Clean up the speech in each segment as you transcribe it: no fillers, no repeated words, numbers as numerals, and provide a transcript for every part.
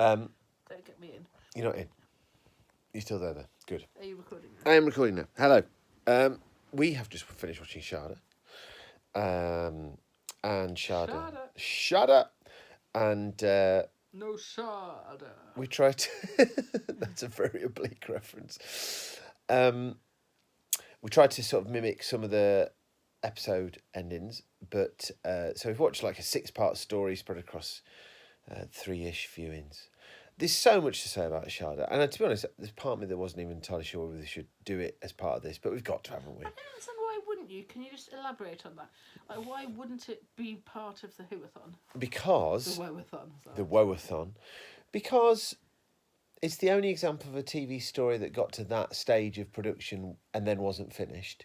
Don't get me in. You're not in. You're still there, then. Good. Are you recording now? I am recording now. Hello. We have just finished watching Shada. And Shada. And No Shada. we tried to... That's a very oblique reference. We tried to sort of mimic some of the episode endings, but so we've watched like a 6-part story spread across 3-ish viewings. There's so much to say about Shada, and to be honest, there's part of me that wasn't even entirely sure whether we should do it as part of this, but we've got to, haven't we? I don't understand why wouldn't you? Can you just elaborate on that? Like, why wouldn't it be part of the Whoathon? Because... The Whoathon. Sorry. The Whoathon. Because it's the only example of a TV story that got to that stage of production and then wasn't finished.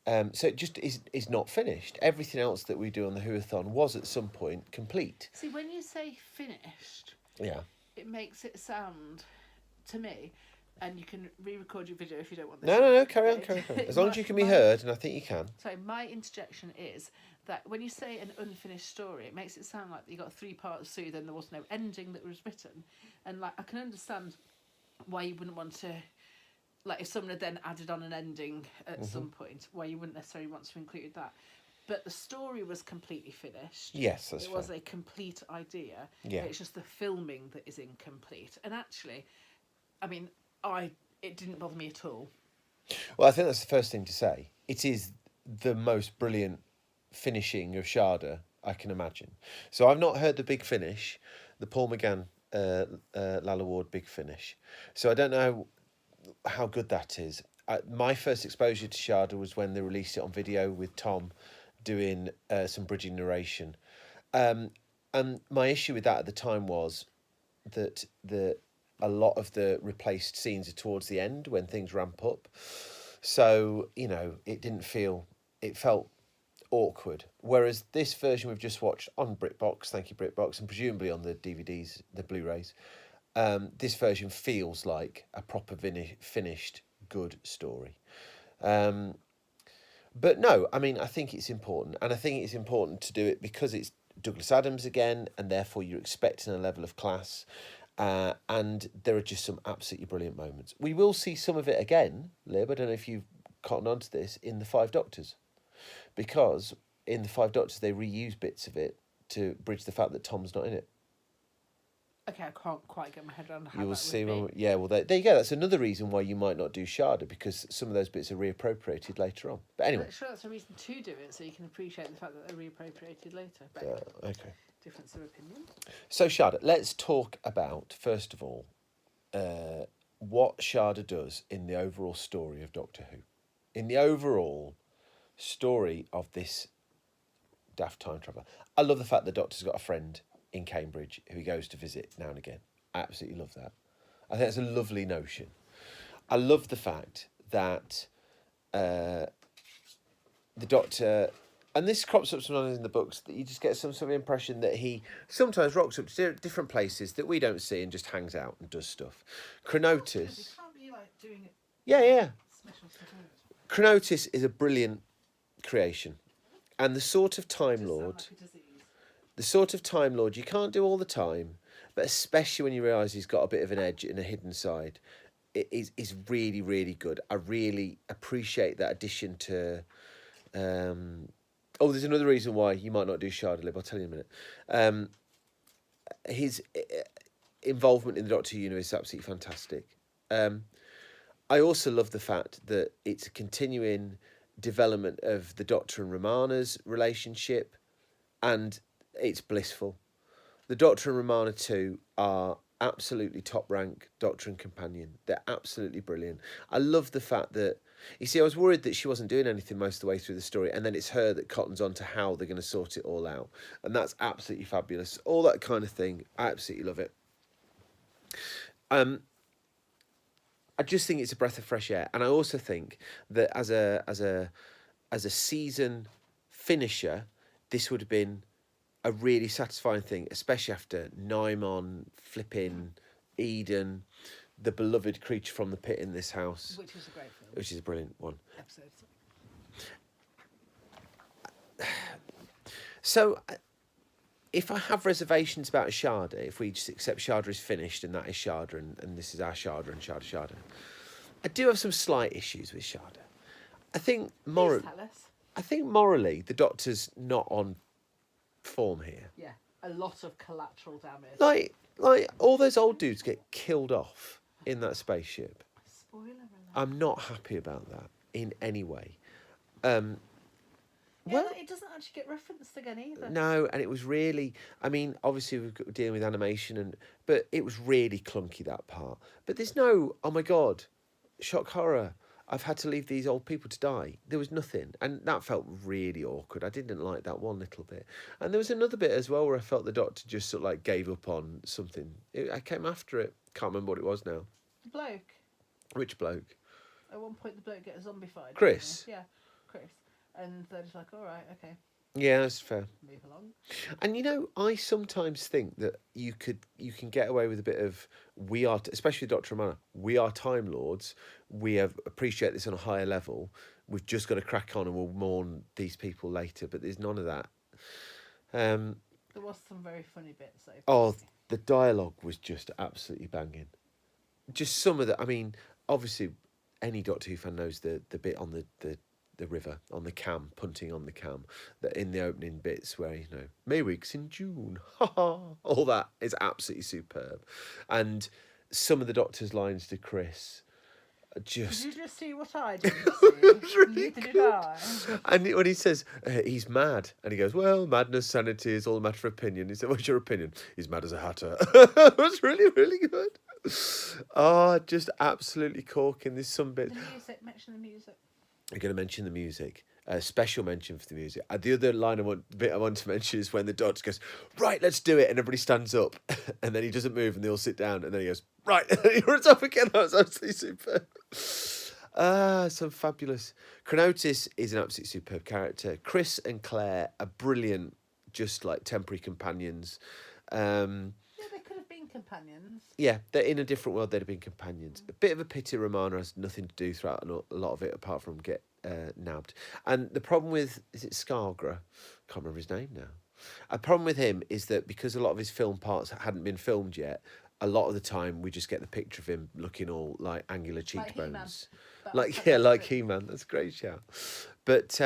So it just is not finished. Everything else that we do on the Whoathon was at some point complete. See, when you say finished, Yeah. it makes it sound, to me, and you can re-record your video if you don't want this. No, carry on. As long as you can be heard, and I think you can. Sorry, my interjection is that when you say an unfinished story, it makes it sound like you got 3 parts through, then there was no ending that was written. And like, I can understand why you wouldn't want to, like, if someone had then added on an ending at some point, why you wouldn't necessarily want to include that. But the story was completely finished. Yes, that's It was a complete idea. Yeah. It's just the filming that is incomplete. And actually, I mean, it didn't bother me at all. Well, I think that's the first thing to say. It is the most brilliant finishing of Shada I can imagine. So I've not heard the big finish, the Paul McGann, Lalla Ward big finish. So I don't know how good that is. My first exposure to Shada was when they released it on video with Tom doing some bridging narration. And my issue with that at the time was that a lot of the replaced scenes are towards the end when things ramp up. So, it felt awkward. Whereas this version we've just watched on BritBox, thank you BritBox, and presumably on the DVDs, the Blu-rays, this version feels like a proper finished good story. But no, I mean, I think it's important. And I think it's important to do it because it's Douglas Adams again, and therefore you're expecting a level of class. And there are just some absolutely brilliant moments. We will see some of it again, Lib, I don't know if you've cottoned on to this, in The Five Doctors. Because in The Five Doctors, they reuse bits of it to bridge the fact that Tom's not in it. Okay, I can't quite get my head around how You will that see would be. yeah, well, there you go. That's another reason why you might not do Shada, because some of those bits are reappropriated later on. But anyway. But sure, that's a reason to do it, so you can appreciate the fact that they're reappropriated later. But Okay. difference of opinion. So Shada, let's talk about, first of all, what Shada does in the overall story of Doctor Who. In the overall story of this daft time traveller. I love the fact the Doctor's got a friend in Cambridge who he goes to visit now and again. I absolutely love that. I think that's a lovely notion. I love the fact that the Doctor, and this crops up sometimes in the books, that you just get some sort of impression that he sometimes rocks up to different places that we don't see and just hangs out and does stuff. Chronotis. You can't be like doing it. Yeah. Special stuff. Chronotis is a brilliant creation. And the sort of Time Lord... Like a disease. The sort of Time Lord you can't do all the time, but especially when you realise he's got a bit of an edge and a hidden side, it is really, really good. I really appreciate that addition to... there's another reason why you might not do Shada Lib, I'll tell you in a minute. His involvement in the Doctor Who universe is absolutely fantastic. I also love the fact that it's a continuing development of the Doctor and Romana's relationship, and it's blissful. The Doctor and Romana too are absolutely top rank Doctor and companion. They're absolutely brilliant. I love the fact that, you see, I was worried that she wasn't doing anything most of the way through the story, and then it's her that cottons on to how they're going to sort it all out. And that's absolutely fabulous. All that kind of thing, I absolutely love it. I just think it's a breath of fresh air. And I also think that as a season finisher, this would have been a really satisfying thing, especially after Naimon, flipping Eden, the beloved creature from the pit in this house. Which is a great film. Which is a brilliant one. Episode. So if I have reservations about Shada, if we just accept Shada is finished and that is Shada and this is our Shada and Shada, I do have some slight issues with Shada. I think Please tell us. I think morally the Doctor's not on form here. Yeah, a lot of collateral damage. Like all those old dudes get killed off in that spaceship. Spoiler alert. I'm not happy about that in any way. Yeah, it doesn't actually get referenced again either. No, and it was really. I mean, obviously we're dealing with animation, but it was really clunky, that part. But there's no, oh my god, shock horror. I've had to leave these old people to die. There was nothing, and that felt really awkward. I didn't like that one little bit, and there was another bit as well where I felt the Doctor just sort of like gave up on something. I came after it. Can't remember what it was now. The bloke. Which bloke? At one point, the bloke gets zombified. Chris. Yeah, Chris. And they're just like, all right, okay. Yeah, that's fair. Move along. And you know, I sometimes think that you can get away with a bit of especially Dr. Romana, we are Time Lords. We appreciate this on a higher level. We've just got to crack on and we'll mourn these people later. But there's none of that. There was some very funny bits though. Oh, the dialogue was just absolutely banging. Just some of the. I mean, obviously, any Doctor Who fan knows the bit on the river, on the cam, punting on the cam, that in the opening bits where, you know, May weeks in June, all that is absolutely superb. And some of the Doctor's lines to Chris are just... Did you just see what I didn't see? It was really Neither did good. I. And when he says, he's mad, and he goes, well, madness, sanity is all a matter of opinion. He said, what's your opinion? He's mad as a hatter. It was really, really good. Oh, just absolutely corking. There's some bits... The music, mention the music. I'm going to mention the music. Special mention for the music. The other line I want to mention is when the Doctor goes, right, let's do it, and everybody stands up, and then he doesn't move, and they all sit down, and then he goes, right, and he runs up again. That was absolutely superb. Some fabulous. Chronotis is an absolutely superb character. Chris and Claire are brilliant, just like temporary companions. Yeah, they could have been companions. Yeah, they're in a different world. They'd have been companions. A bit of a pity Romana has nothing to do throughout a lot of it apart from get nabbed. And the problem with, is it Scargra? Can't remember his name now. A problem with him is that because a lot of his film parts hadn't been filmed yet, a lot of the time we just get the picture of him looking all like angular cheekbones. Like He-Man. That's a great shout. But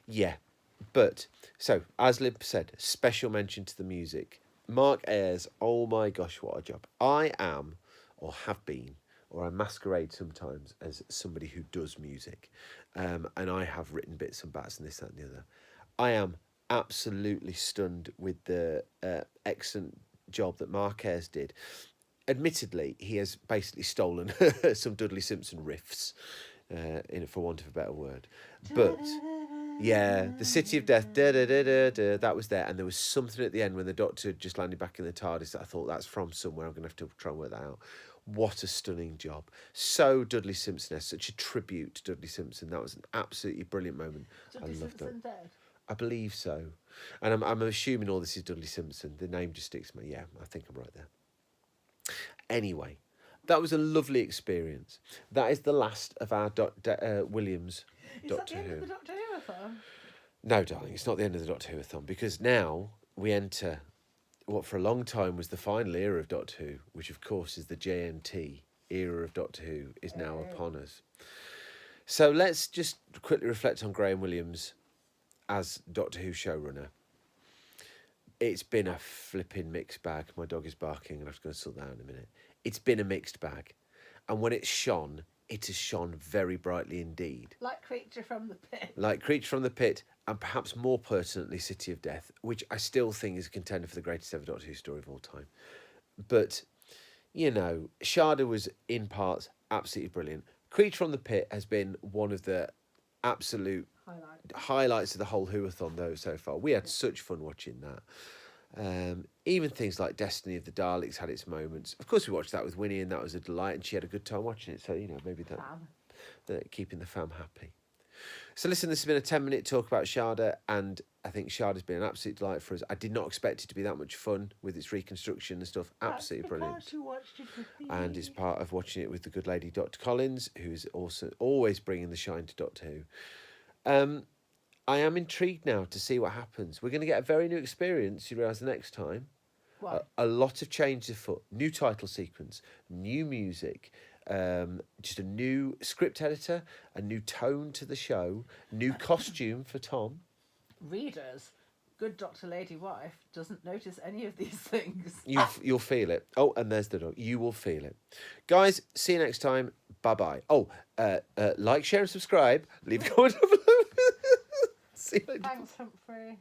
yeah. But so as Lib said, special mention to the music. Mark Ayres, oh my gosh, what a job. I am, or have been, or I masquerade sometimes as somebody who does music. And I have written bits and bats and this, that and the other. I am absolutely stunned with the excellent job that Mark Ayres did. Admittedly, he has basically stolen some Dudley Simpson riffs, for want of a better word. But... yeah, the City of Death, that was there. And there was something at the end when the Doctor just landed back in the TARDIS that I thought, that's from somewhere. I'm going to have to try and work that out. What a stunning job. So Dudley Simpson-esque, such a tribute to Dudley Simpson. That was an absolutely brilliant moment. Dudley Simpson dead? I believe so. And I'm assuming all this is Dudley Simpson. The name just sticks to me. Yeah, I think I'm right there. Anyway, that was a lovely experience. That is the last of our Williams Doctor Who. Is that the end of the Doctor Who-athon? No, darling, it's not the end of the Doctor Who-athon, because now we enter what for a long time was the final era of Doctor Who, which of course is the JNT era of Doctor Who, is now upon us. So let's just quickly reflect on Graham Williams as Doctor Who showrunner. It's been a flipping mixed bag. My dog is barking, and I'm going to sort that out in a minute. It's been a mixed bag. And when it's shone, it has shone very brightly indeed. Like Creature from the Pit. Like Creature from the Pit, and perhaps more pertinently, City of Death, which I still think is a contender for the greatest ever Doctor Who story of all time. But, you know, Shada was, in parts, absolutely brilliant. Creature from the Pit has been one of the absolute highlights of the whole Whoathon, though, so far. We had such fun watching that. Even things like Destiny of the Daleks had its moments. Of course, we watched that with Winnie, and that was a delight, and she had a good time watching it. So, you know, maybe that keeping the fam happy. So, listen, this has been a 10-minute talk about Shada, and I think Shada's been an absolute delight for us. I did not expect it to be that much fun with its reconstruction and stuff. Absolutely brilliant. You watched it with me. And it's part of watching it with the good lady Dr. Collins, who is also always bringing the shine to Doctor Who. I am intrigued now to see what happens. We're going to get a very new experience, you realise, the next time. Why? A lot of changes afoot. New title sequence, new music, just a new script editor, a new tone to the show, new costume for Tom. Readers, good Dr. Lady Wife doesn't notice any of these things. You'll feel it. Oh, and there's the dog. You will feel it. Guys, see you next time. Bye-bye. Oh, like, share and subscribe. Leave a comment down below. See you later. Thanks, Humphrey.